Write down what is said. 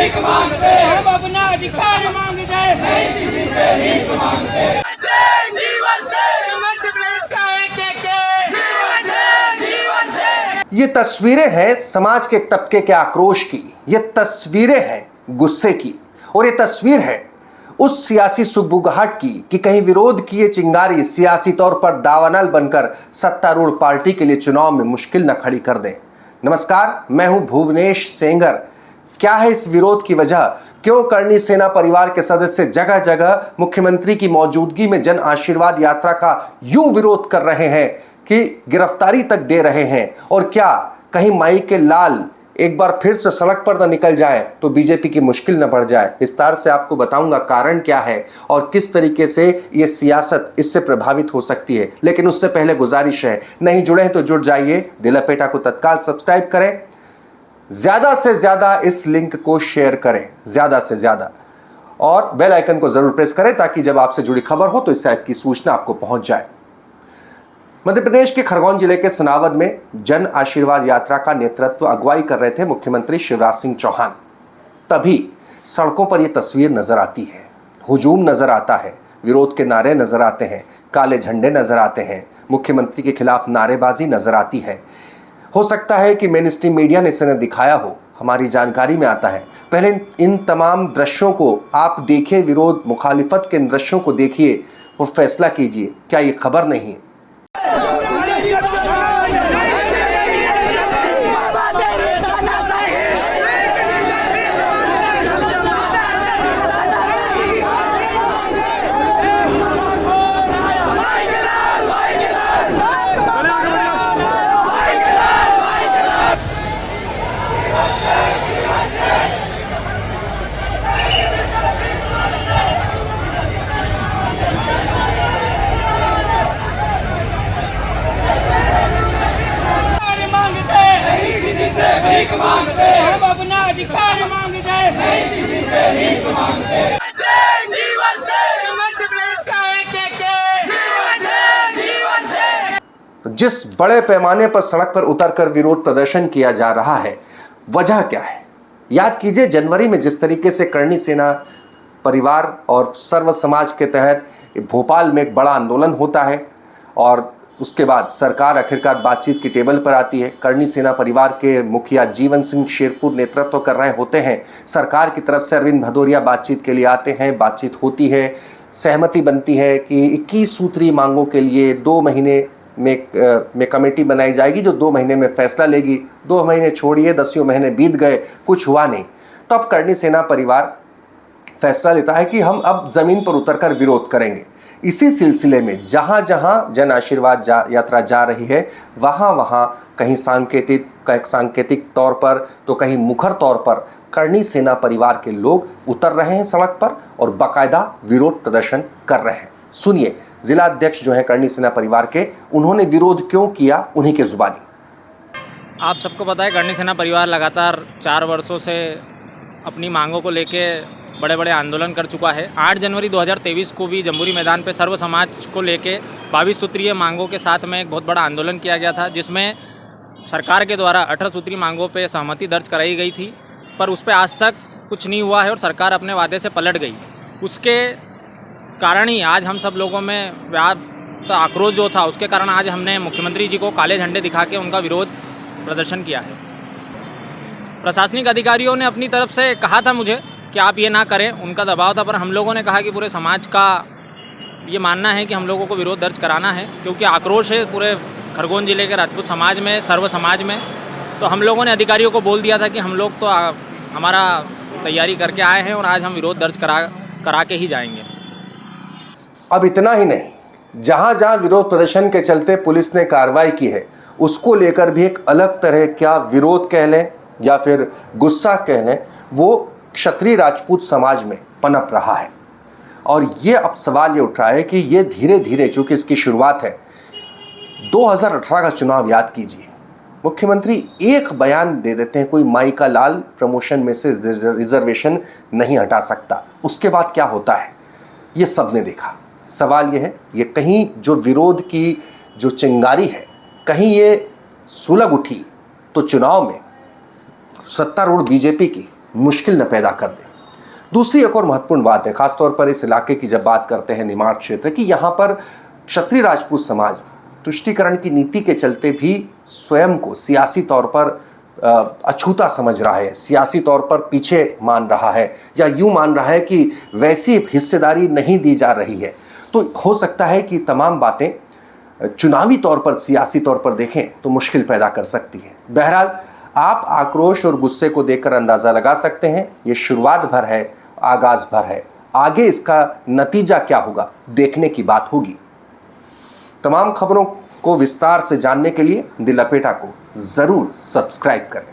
भीख मांगते, हम अपना अधिकार मांगते, नहीं किसी से भीख मांगते। जीवन से मध्य प्रदेश का जीवन से ये तस्वीरें हैं समाज के एक तबके के आक्रोश की, ये तस्वीरें हैं गुस्से की, और ये तस्वीर है उस सियासी सुगबुगाहट की कि कहीं विरोध की ये चिंगारी सियासी तौर पर दावानल बनकर सत्तारूढ़ पार्टी के लिए चुनाव में मुश्किल न खड़ी कर दे। नमस्कार, मैं हूं भुवनेश सेंगर। क्या है इस विरोध की वजह? क्यों करणी सेना परिवार के सदस्य जगह जगह मुख्यमंत्री की मौजूदगी में जन आशीर्वाद यात्रा का यूं विरोध कर रहे हैं कि गिरफ्तारी तक दे रहे हैं? और क्या कहीं माई के लाल एक बार फिर से सड़क पर न निकल जाए तो बीजेपी की मुश्किल न बढ़ जाए? विस्तार से आपको बताऊंगा कारण क्या है और किस तरीके से ये सियासत इससे प्रभावित हो सकती है। लेकिन उससे पहले गुजारिश है, नहीं जुड़े हैं तो जुड़ जाइए, दिल लपेटा को तत्काल सब्सक्राइब करें, ज्यादा से ज्यादा इस लिंक को शेयर करें, ज्यादा से ज्यादा, और बेल आइकन को जरूर प्रेस करें ताकि जब आपसे जुड़ी खबर हो तो इस ऐप की सूचना आपको पहुंच जाए। मध्य प्रदेश के खरगोन जिले के सनावद में जन आशीर्वाद यात्रा का नेतृत्व अगुवाई कर रहे थे मुख्यमंत्री शिवराज सिंह चौहान। तभी सड़कों पर यह तस्वीर नजर आती है, हुजूम नजर आता है, विरोध के नारे नजर आते हैं, काले झंडे नजर आते हैं, मुख्यमंत्री के खिलाफ नारेबाजी नजर आती है। हो सकता है कि मेन स्ट्रीम मीडिया ने इसे दिखाया हो, हमारी जानकारी में आता है। पहले इन तमाम दृश्यों को आप देखिए, विरोध मुखालिफत के इन दृश्यों को देखिए और फैसला कीजिए, क्या ये खबर नहीं है? भीख मांगते, हम अपना अधिकार मांगते, नहीं किसी से भीख मांगते। जीवन से मध्य प्रदेश का जीवन से तो जिस बड़े पैमाने पर सड़क पर उतरकर विरोध प्रदर्शन किया जा रहा है, वजह क्या है? याद कीजिए, जनवरी में जिस तरीके से करणी सेना परिवार और सर्व समाज के तहत भोपाल में एक बड़ा आंदोलन होता है और उसके बाद सरकार आखिरकार बातचीत की टेबल पर आती है। करणी सेना परिवार के मुखिया जीवन सिंह शेरपुर नेतृत्व कर रहे होते हैं। सरकार की तरफ से अरविंद भदौरिया बातचीत के लिए आते हैं, बातचीत होती है, सहमति बनती है कि 21 सूत्री मांगों के लिए 2 महीने में कमेटी बनाई जाएगी जो 2 महीने में फैसला लेगी। 2 महीने छोड़िए, 10 महीने बीत गए, कुछ हुआ नहीं। तो अब करणी सेना परिवार फैसला लेता है कि हम अब जमीन पर उतरकर विरोध करेंगे। इसी सिलसिले में जहां जहां जन आशीर्वाद यात्रा जा रही है, वहां वहां कहीं सांकेतिक तौर पर तो कहीं मुखर तौर पर करणी सेना परिवार के लोग उतर रहे हैं सड़क पर और बाकायदा विरोध प्रदर्शन कर रहे हैं। सुनिए, जिला अध्यक्ष जो है करणी सेना परिवार के, उन्होंने विरोध क्यों किया, उन्हीं के जुबानी। आप सबको पता है, करणी सेना परिवार लगातार 4 वर्षों से अपनी मांगों को लेके बड़े बड़े आंदोलन कर चुका है। 8 जनवरी 2023 को भी जम्बूरी मैदान पे सर्व समाज को लेके 22 सूत्रीय मांगों के साथ में एक बहुत बड़ा आंदोलन किया गया था, जिसमें सरकार के द्वारा 18 सूत्रीय मांगों पे सहमति दर्ज कराई गई थी, पर उस पर आज तक कुछ नहीं हुआ है और सरकार अपने वादे से पलट गई। उसके कारण ही आज हम सब लोगों में व्याप्त आक्रोश जो था, उसके कारण आज हमने मुख्यमंत्री जी को काले झंडे दिखा के उनका विरोध प्रदर्शन किया है। प्रशासनिक अधिकारियों ने अपनी तरफ से कहा था मुझे कि आप ये ना करें, उनका दबाव था, पर हम लोगों ने कहा कि पूरे समाज का ये मानना है कि हम लोगों को विरोध दर्ज कराना है, क्योंकि आक्रोश है पूरे खरगोन जिले के राजपूत समाज में, सर्व समाज में। तो हम लोगों ने अधिकारियों को बोल दिया था कि हम लोग तो हमारा तैयारी करके आए हैं और आज हम विरोध दर्ज करा के ही जाएंगे। अब इतना ही नहीं, जहां जहां विरोध प्रदर्शन के चलते पुलिस ने कार्रवाई की है, उसको लेकर भी एक अलग तरह का विरोध कह लें या फिर गुस्सा कह लें, वो क्षत्रिय राजपूत समाज में पनप रहा है। और ये अब सवाल ये उठ रहा है कि ये धीरे धीरे, चूंकि इसकी शुरुआत है, 2018 का चुनाव याद कीजिए, मुख्यमंत्री एक बयान दे देते हैं, कोई माई का लाल प्रमोशन में से रिजर्वेशन नहीं हटा सकता। उसके बाद क्या होता है ये सबने देखा। सवाल ये है, ये कहीं जो विरोध की जो चिंगारी है, कहीं ये सुलग उठी तो चुनाव में सत्तारूढ़ बीजेपी की मुश्किल न पैदा कर दे। दूसरी एक और महत्वपूर्ण बात है, खासतौर पर इस इलाके की जब बात करते हैं, निमाड़ क्षेत्र की, यहाँ पर क्षत्रिय राजपूत समाज तुष्टीकरण की नीति के चलते भी स्वयं को सियासी तौर पर अछूता समझ रहा है, सियासी तौर पर पीछे मान रहा है, या यूं मान रहा है कि वैसी हिस्सेदारी नहीं दी जा रही है। तो हो सकता है कि तमाम बातें चुनावी तौर पर, सियासी तौर पर देखें तो मुश्किल पैदा कर सकती है। बहरहाल आप आक्रोश और गुस्से को देखकर अंदाजा लगा सकते हैं, ये शुरुआत भर है, आगाज भर है। आगे इसका नतीजा क्या होगा देखने की बात होगी। तमाम खबरों को विस्तार से जानने के लिए द लपेटा को जरूर सब्सक्राइब करें।